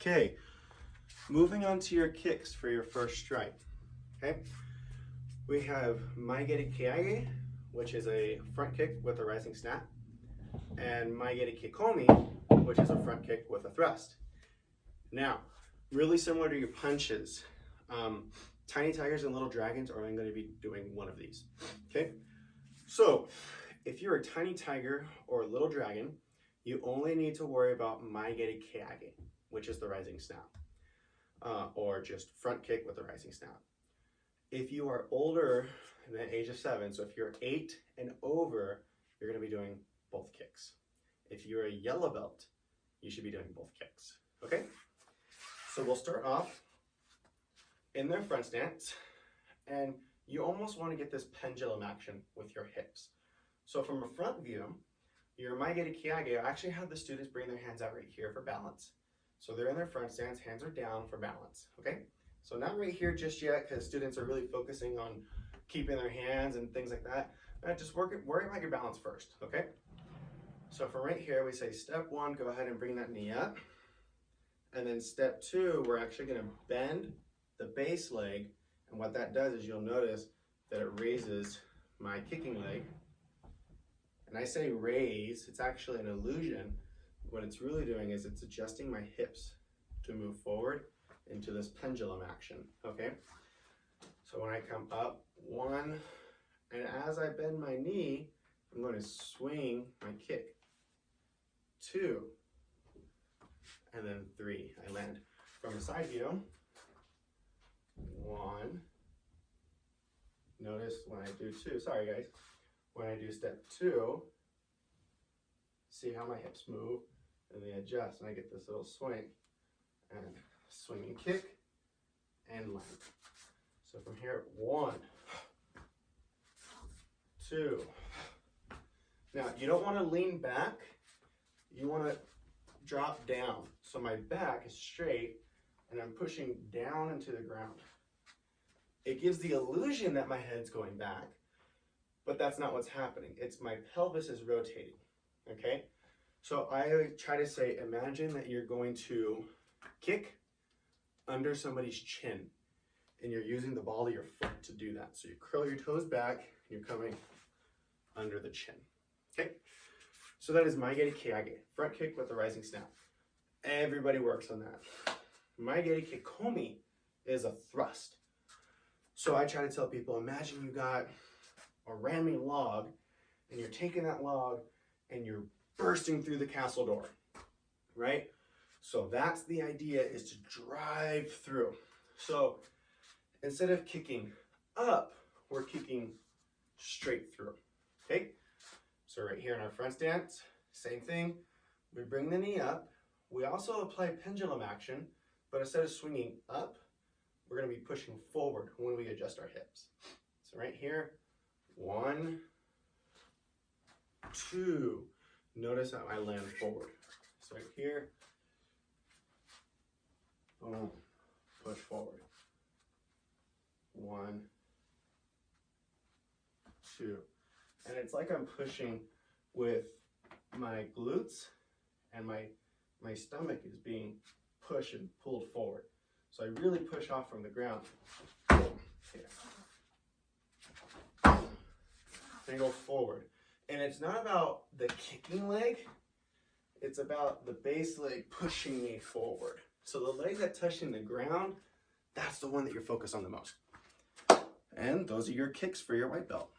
Okay, moving on to your kicks for your first strike. Okay, we have Maegeri Keage, which is a front kick with a rising snap, and Maegeri Kekomi, which is a front kick with a thrust. Now, really similar to your punches, Tiny Tigers and Little Dragons are only going to be doing one of these. Okay, so if you're a Tiny Tiger or a Little Dragon, you only need to worry about Maegeri Keage, which is the rising snap, or just front kick with a rising snap. If you are older than the age of 7, so if you're 8 and over, you're going to be doing both kicks. If you're a yellow belt, you should be doing both kicks. Okay? So we'll start off in their front stance, and you almost want to get this pendulum action with your hips. So from a front view, your Maegeri Keage, I actually have the students bring their hands out right here for balance. So they're in their front stance, hands are down for balance, okay? So not right here just yet, because students are really focusing on keeping their hands and things like that. Just worry about your balance first, okay? So from right here, we say step 1, go ahead and bring that knee up. And then step 2, we're actually gonna bend the base leg. And what that does is you'll notice that it raises my kicking leg. And I say raise, it's actually an illusion. What it's really doing is it's adjusting my hips to move forward into this pendulum action, okay? So when I come up, 1, and as I bend my knee, I'm going to swing my kick. 2, and then 3, I land. From the side view, 1, notice when I do 2, sorry guys, when I do step 2, see how my hips move, and they adjust, and I get this little swing, and swing and kick, and land. So from here, 1, 2. Now, you don't want to lean back, you want to drop down. So my back is straight, and I'm pushing down into the ground. It gives the illusion that my head's going back, but that's not what's happening. It's my pelvis is rotating, okay? So I try to say, imagine that you're going to kick under somebody's chin, and you're using the ball of your foot to do that. So you curl your toes back, and you're coming under the chin, okay? So that is Maegeri Keage, front kick with a rising snap. Everybody works on that. Maegeri Kekomi is a thrust. So I try to tell people, imagine you got a ramming log, and you're taking that log, and you're bursting through the castle door, right? So that's the idea, is to drive through. So instead of kicking up, we're kicking straight through, okay? So right here in our front stance, same thing. We bring the knee up. We also apply pendulum action, but instead of swinging up, we're gonna be pushing forward when we adjust our hips. So right here, 1, 2, notice how I land forward. So right here, boom, push forward. 1, 2. And it's like I'm pushing with my glutes, and my stomach is being pushed and pulled forward. So I really push off from the ground. Here. And go forward. And it's not about the kicking leg, it's about the base leg pushing me forward. So the leg that's touching the ground, that's the one that you're focused on the most. And those are your kicks for your white belt.